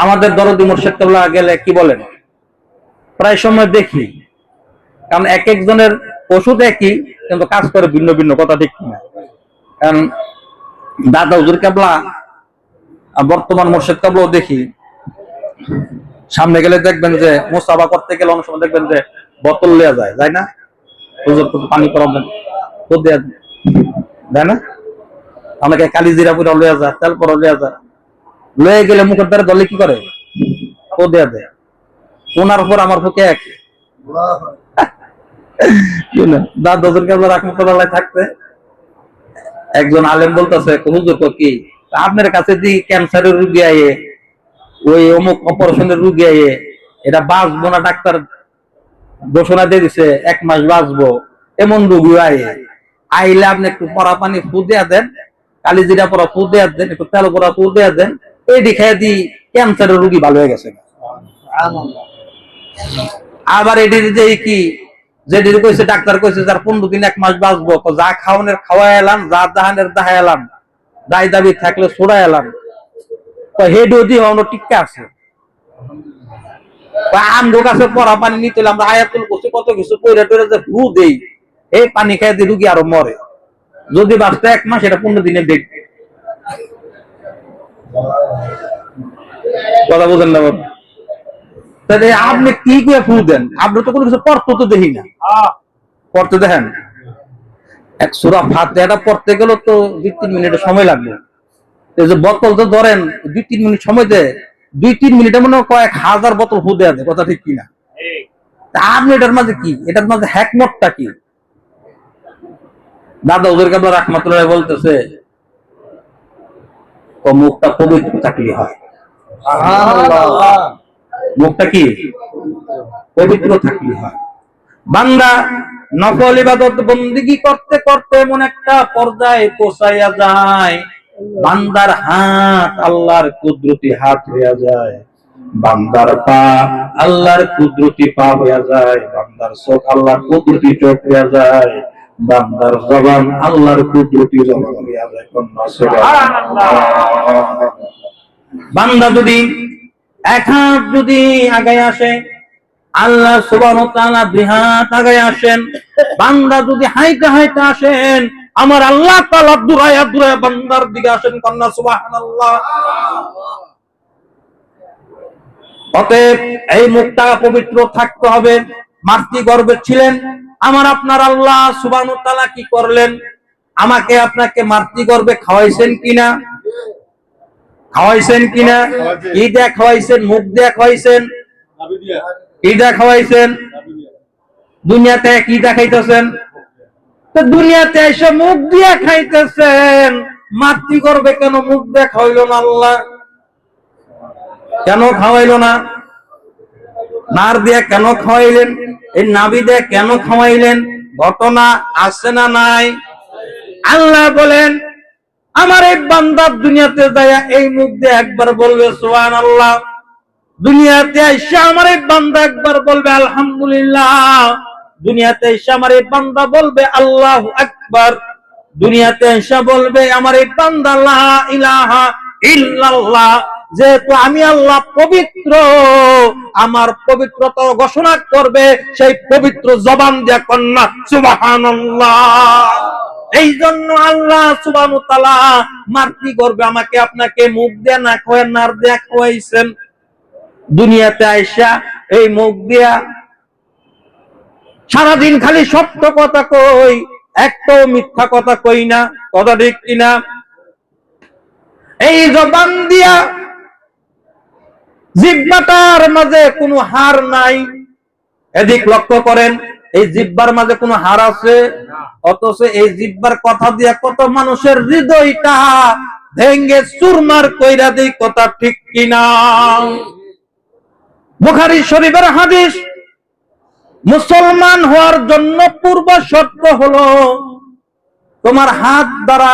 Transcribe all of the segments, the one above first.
আমাদের দরদি মুর্শিদ কেবলা গেলে কি বলেন, প্রায় সময় দেখি, কারণ এক একজনের ওষুধ একই কিন্তু কাজ করে ভিন্ন ভিন্ন, কথা ঠিক কিনা? কারণ দাদা হুজুর কেবলা বর্তমান মুর্শিদ কেবলাও দেখি, সামনে গেলে দেখবেন যে মুসাফা করতে গেলে অনেক সময় দেখবেন যে বোতল লিয়া যায়, তাই না? হুজুর পানি পরাবেন তাই না? আমাকে কালিজিরা পুরা লিয়া যায়, তেল পরা লিয়া যায়, লয়ে গেলে মুখের দ্বারা দলে কি করে ও দেয়া দেয়। ওনার উপর আমার পক্ষে এক দাদা হুজুর কেবলা রাহমাতুল্লাহ থাকতে একজন আলেম বলতেছে, হুজুর কি আপনার কাছে যে ক্যান্সারের রোগী আয়ে, ওই অমুক অপারেশনের রোগী আয়ে, এটা বাঁচবো না, ডাক্তার ঘোষণা দিয়ে দিছে 1 মাস বাঁচবো, এমন রোগী আইলে আপনি একটু পরা পানি ফু দেয়া দেন, কালি জিরা পরা ফু দেয়া দেন, একটু তেল পরা ফু দেয়া দেন, এই দেখায় দি ক্যান্সারের রোগী ভালো হয়ে গেছে। আবার এটি যে কি যেটি কইছে ডাক্তার কইছে যার 15 দিন 1 মাস বাঁচবো, যা খাওয়ানোর খাওয়া এলাম, যা দাহানের দাহা এলাম, দায় দাবি থাকলে ছোড়া এলাম, হেড দিয়ে অন্য টিকা আছে। আমগো কাছে পরা পানি নিতে আমরা আয়াতুল কুরসি কত কিছু কইরা টইরা যে ফু দেই, এই পানি খাই দিয়ে রুগী আরো মরে। যদি বাঁচতে 1 মাস, এটা 15 দিনে দেখবে। কথা বুঝেন না? তাহলে আপনি কি করে ফু দেন? আপনি তো কোনো কিছু পড়তে তো দেখি না, পড়তে দেখেন। এক সূরা ফাতিহাটা পড়তে গেল তো 2-3 মিনিটের সময় লাগবে। এই যে বোতল তো ধরেন 2-3 মিনিট সময় দেয়, 2-3 মিনিটে মনে কয়েক হাজার বোতল ফু দেয়া দেয়, কথা ঠিক কিনা? আপনি এটার মাঝে কি, এটার মাঝে হ্যাকমতটা কি? দাদা হুজুর কেবলা রাহমাতুল্লাহ বলতেছে, ও মুখটা পবিত্র থাকলে হয়। মুখটা কি পবিত্র থাকলে হয়। বান্দা নফল ইবাদত বন্দেগী করতে করতে এমন একটা পর্যায়ে পৌঁছাইয়া যায়, বান্দার হাত আল্লাহর কুদরতি হাত হইয়া যায়, বান্দার পা আল্লাহর কুদরতি পা হইয়া যায়, বান্দার চোখ আল্লাহর কুদরতি চোখ হইয়া যায়, বান্দার জবান আল্লাহর কুদরতি জবান হইয়া যায়। সুবহানাল্লাহ। বান্দা যদি এক হাত যদি আগায় আসে, আল্লাহ সুবহানাহু ওয়া তাআলা 2 হাত আগায় আসেন। বান্দা যদি হাইটা হাইটা আসেন, আমার আল্লাহ তাআলা দুরায়া দুরায়া বান্দার দিকে আসেন। কন্না সুবহানাল্লাহ। অতএব এই মুখটা পবিত্র থাকতে হবে। মাতৃগর্ভে ছিলেন আমার আপনার আল্লাহ সুবহানাহু ওয়া তাআলা কি করলেন? আমাকে আপনাকে মাতৃগর্ভে খাওয়াইছেন কিনা? খাওয়াইছেন কিনা? কি দিয়ে খাওয়াইছেন? মুখ দিয়ে খাওয়াইছেন? কি দিয়ে খাওয়াইছেন? দুনিয়াতে কি দেখাইতেছেন? তো দুনিয়াতে এসে মুখ দিয়ে খাইতেছেন, মাতৃগর্ভে কেন মুখ দিয়ে খাওয়াইল না আল্লাহ? কেন খাওয়াইল না? নার দিয়ে কেন খাওয়াইলেন? এই নাভি দিয়ে কেন খাওয়াইলেন? ঘটনা আছে না নাই? আল্লাহ বলেন, আমার এই বান্দা দুনিয়াতে যায় এই মুখ দিয়ে একবার বলবে সুবহানাল্লাহ, দুনিয়াতে এসে আমার এই বান্দা একবার বলবে আলহামদুলিল্লাহ, দুনিয়াতে এসে আমার এই বান্দা বলবে আল্লাহু আকবার, দুনিয়াতে এসে বলবে আমার এই বান্দা লা ইলাহা ইল্লাল্লাহ। যেহেতু আমি আল্লাহ পবিত্র, আমার পবিত্রতা ঘোষণা করবে সেই পবিত্র জবান দিয়ে কন্যা সুবহানাল্লাহ। এই জন্য আল্লাহ সুবহানাহু ওয়া তাআলা মাতৃগর্ভে আমাকে আপনাকে মুখ দিয়ে না খাওয়ায় নার দিয়ে খাওয়াইছেন। দুনিয়াতে আইসা এই মুখ দিয়া সারাদিন খালি সত্য কথা কই, একটাও মিথ্যা কথা কই না, কথা ঠিক কিনা? এই জবান দিয়া জিহ্বাটার মাঝে কোনো হাড় নাই, এদিক লক্ষ্য করেন, এই জিহ্বার মাঝে কোনো হাড় আছে? অথচ এই জিহ্বার কথা দিয়া কত মানুষের হৃদয়টা ভেঙ্গে চুরমার কইরা দেই, কথা ঠিক কিনা? বুখারী শরীফের হাদিস, মুসলমান হওয়ার জন্য পূর্ব শর্ত হলো তোমার হাত দ্বারা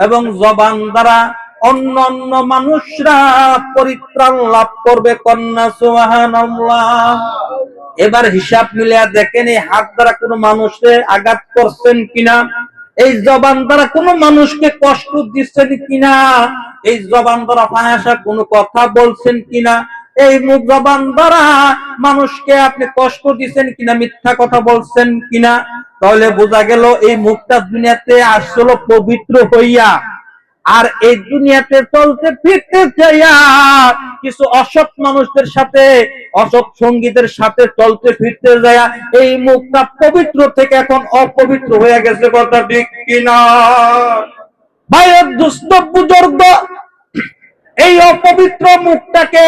এবং জবান দ্বারা অন্য অন্য মানুষরা পরিত্রাণ লাভ করবে। কন্যা সুবহানাল্লাহ। এবার হিসাব মিলিয়ে দেখেন, এই হাত দ্বারা কোনো মানুষকে আঘাত করছেন কিনা, এই জবান দ্বারা কোনো মানুষকে কষ্ট দিচ্ছেন কিনা, এই জবান দ্বারা ফাহিশা কোনো কথা বলছেন কিনা, এই মুখ জবান দ্বারা মানুষকে আপনি কষ্ট দিচ্ছেন কিনা, মিথ্যা কথা বলছেন কিনা, তাহলে বোঝা গেল এই মুখটা দুনিয়াতে আসলো পবিত্র হইয়া, আর এই দুনিয়াতে চলতে ফিরতে চাইয়া কিছু অসৎ মানুষদের সাথে, অসৎ সঙ্গীদের সাথে চলতে ফিরতে যাইয়া এই মুখটা পবিত্র থেকে এখন অপবিত্র হয়ে গেছে। কথা ঠিক কিনা? ভাইয়ের দুস্থ বুজুর্গ, এই অপবিত্র মুখটাকে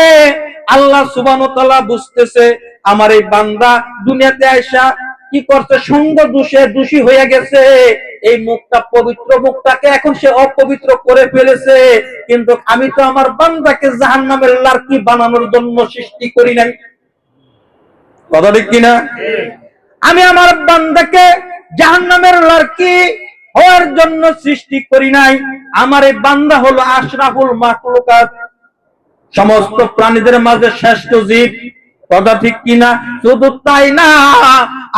আল্লাহ সুবহানাহু ওয়া তাআলা বুঝতেছে। আমার এই বান্দা দুনিয়াতে আইসা কি করছে? সঙ্গ দোষে দোষী হয়ে গেছে। এই মুখটা, পবিত্র মুখটাকে এখন সে অপবিত্র করে ফেলেছে। কিন্তু আমি তো আমার বান্দাকে জাহান্নামের লার্কি বানানোর জন্য সৃষ্টি করি নাই। কথা ঠিক কিনা? আমি আমার বান্দাকে জাহান্নামের লার্কি হওয়ার জন্য সৃষ্টি করি নাই। আমার এই বান্দা হলো আশরাফুল মাখলুকাত, সমস্ত প্রাণীদের মাঝে শ্রেষ্ঠ জীব। কথা ঠিক কিনা? শুধু তাই না,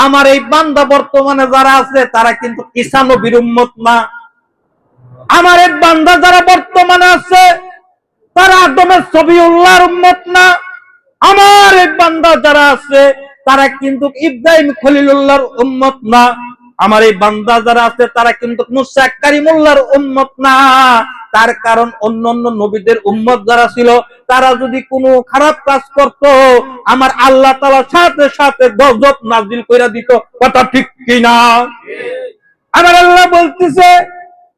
আমার এই বান্দা বর্তমানে যারা আছে তারা কিন্তু ঈসা নবীর উম্মত না। আমার এই বান্দা যারা বর্তমানে আছে তারা আদমের সবিউল্লাহর উম্মত না। আমার এই বান্দা যারা আছে তারা কিন্তু ইব্রাহিম খলিলুল্লাহর উম্মত না। আমার এই বান্দা যারা আছে তারা কিন্তু মুসা কারিমুল্লাহর উম্মত না। তার কারণ অন্যান্য নবীদের উম্মত যারা ছিল তারা যদি কোনো খারাপ কাজ করত, আমার আল্লাহ তাআলা সাথে সাথে গজব নাজিল কইরা দিত। কথা ঠিক কিনা? আমার আল্লাহ বলতেছে,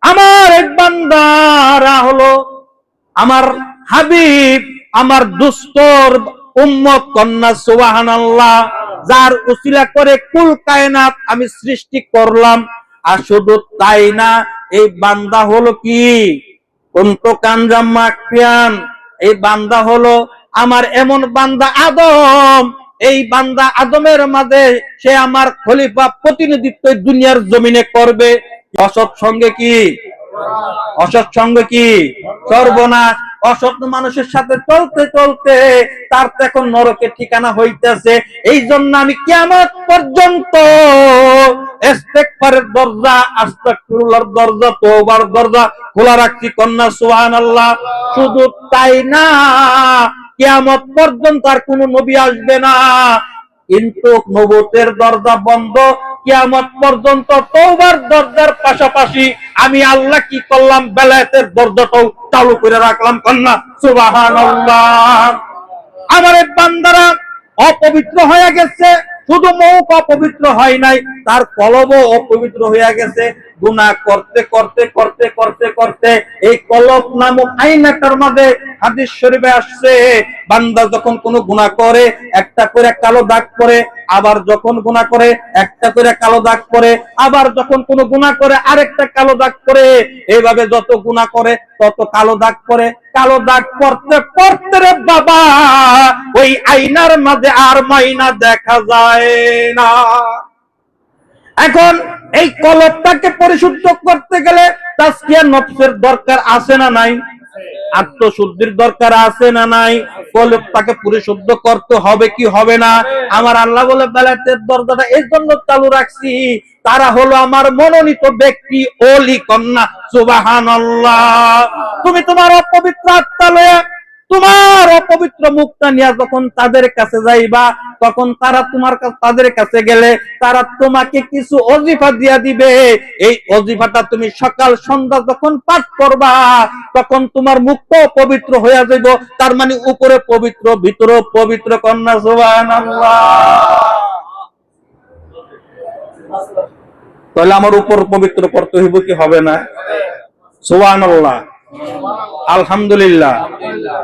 আমার এক বান্দারা হলো আমার হাবিব, আমার দুস্তর উম্মত। কন্যা সুবহানাল্লাহ। যার উসিলা করে কুল কায়নাত আমি সৃষ্টি করলাম। আর শুধু তাই না, এই বান্দা হলো কি কুনতু কানজাম মাকফিয়ান, এই বান্দা হলো আমার এমন বান্দা আদম। এই বান্দা আদমের মাঝে সে আমার খলিফা, প্রতিনিধিত্ব দুনিয়ার জমিনে করবে। অসৎ সঙ্গে কি? অসৎ সঙ্গে কি? সর্বনাশ। অসৎ মানুষের সাথে চলতে চলতে তার তো এখন নরকে ঠিকানা হইতেছে। এই জন্য আমি কিয়ামত পর্যন্ত ইস্তেগফারের দরজা, আস্তাগফিরুল্লাহর দরজা, তওবার দরজা খোলা রাখছি। কন্যা সুবহানাল্লাহ। শুধু তাই না, কিয়ামত পর্যন্ত আর কোন নবী আসবে না, কিন্তু নবুয়তের দরজা বন্ধ। কিয়ামত পর্যন্ত তওবার দরজার পাশাপাশি আমি আল্লাহ কি করলাম? বেলায়েতের দরজাটাও চালু করে রাখলাম। কন্যা সুবহানাল্লাহ। আমার এই বান্দারা অপবিত্র হয়ে গেছে, শুধু মুখ অপবিত্র হয় নাই, তার কলবও অপবিত্র হয়ে গেছে। গুনাহ করতে করতে করতে করতে করতে এই কলব নামক আয়নাটার মধ্যে হাদিস শরীফে আসছে, বান্দা যখন কোনো গুনাহ করে একটা করে কালো দাগ পড়ে, আবার যখন গুনাহ করে একটা করে কালো দাগ পড়ে, আবার যখন কোনো গুনাহ করে আরেকটা কালো দাগ পড়ে। এইভাবে যত গুনাহ করে তত কালো দাগ পড়ে। কালো দাগ পড়তে পড়তে রে বাবা, ওই আয়নার মাঝে আর মাইনা দেখা যায় না। এখন এই কলবটাকে পরিশুদ্ধ করতে গেলে তাজকিয়া নফসের দরকার আছে না নাই? আত্মশুদ্ধির দরকার আছে না নাই? কলবটাকে পরিশুদ্ধ করতে হবে কি হবে না? আমার আল্লাহ বলে বেলায়েতের দরজাটা এই জন্য চালু রাখছি, তারা হলো আমার মনোনীত ব্যক্তি, ওলি। কন্যা সুবহানাল্লাহ। তুমি তোমার অপবিত্র আত্মা লয়ে, তোমার অপবিত্র মুখটা নিয়ে যখন তাদের কাছে যাইবা, তখন তারা তোমার কাছে, তাদের কাছে গেলে তারা তোমাকে কিছু ওজিফা দিয়া দিবে। এই ওজিফাটা তুমি সকাল সন্ধ্যা যখন পাঠ করবা, তখন তোমার মুখটা পবিত্র হয়ে যাইব। তার মানে উপরে পবিত্র, ভিতরে পবিত্র। কন্যা সুবহানাল্লাহ। তাহলে আমার উপর পবিত্র করতে হইব কি হবে না? সুবহানাল্লাহ, আলহামদুলিল্লাহ,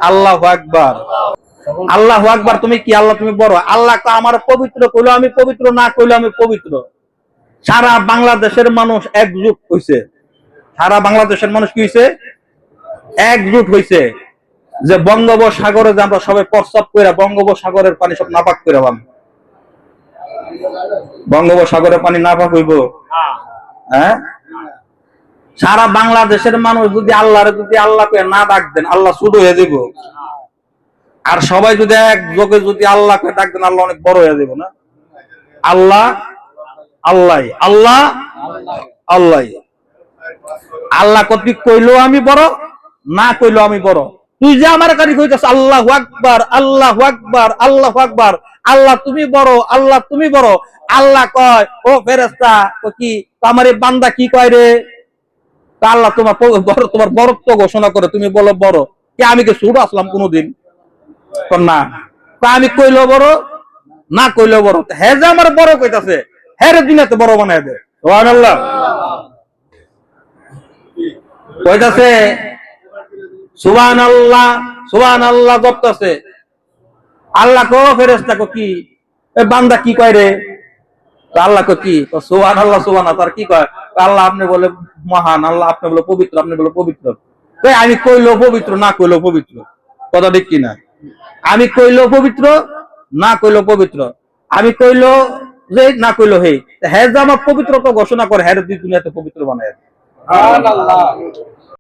আল্লাহু আকবার, আল্লাহু আকবার। তুমি কি আল্লাহ? তুমি বড়। আল্লাহ তো আমার পবিত্র কইলো আমি পবিত্র, না কইলো আমি পবিত্র। সারা বাংলাদেশের মানুষ একজুট হইছে। সারা বাংলাদেশের মানুষ কি হইছে? একজুট হইছে যে বঙ্গোপসাগরে যে আমরা সবাই প্রস্রাব কইরা বঙ্গোপসাগরের পানি সব নাপাক কইরা বাম। বঙ্গোপসাগরের পানি নাপাক হইব? হ্যাঁ? সারা বাংলাদেশের মানুষ যদি আল্লাহরে যদি আল্লাহ কইয়া না ডাক দেন, আল্লাহ ছোট হয়ে যাব। আর সবাই যদি এক যোগে যদি আল্লাহ কইয়া ডাক দেন, আল্লাহ অনেক বড় হয়ে যাব না? আল্লাহ আল্লাহ আল্লাহ আল্লাহ। আল্লাহ কর্তৃক কইলো আমি বড়, না কইলো আমি বড়। তুই যে আমার কাছে কইতেছ আল্লাহু আকবার, আল্লাহু আকবার, আল্লাহু আকবার, আল্লাহ তুমি বড়, আল্লাহ তুমি বড়। আল্লাহ কয় ও ফেরেশতা কি আমার এই বান্দা কি কয় রে? আল্লাহ তোমার তোমার বড়ত্ব ঘোষণা করে, তুমি বলো বড়। কি আমি কি ছোট আসলাম কোনোদিন? না, আমি কইলো বড় না কইলো বড়, হ্যাঁ যে আমার বড় কইতাছে, হ্যাঁ রে দুনিয়াতে বড় বানায় দে। সুবহানাল্লাহ কইতাছে, সুবহানাল্লাহ সুবহানাল্লাহ জপতাছে। আল্লাহ কো ফেরেশতা কো কি এ বান্দা কি কয় রে? আল্লাহ কো কি সুবহানাল্লাহ সুবহানাল্লাহ, তার কি কয়? আল্লাহ আপনি বলে মহান, আল্লাহ আপনি বলে পবিত্র, আপনি বলে পবিত্র। আমি কইলো পবিত্র না কইলো পবিত্র, কথা ঠিক কিনা? আমি কইলো পবিত্র না কইলো পবিত্র, আমি কইলো যে না কইলো হে, হ্যাঁ যে আমার পবিত্রতা ঘোষণা করে, হ্যাঁ দুই দুনিয়াতে পবিত্র বানায়। সুবহানাল্লাহ।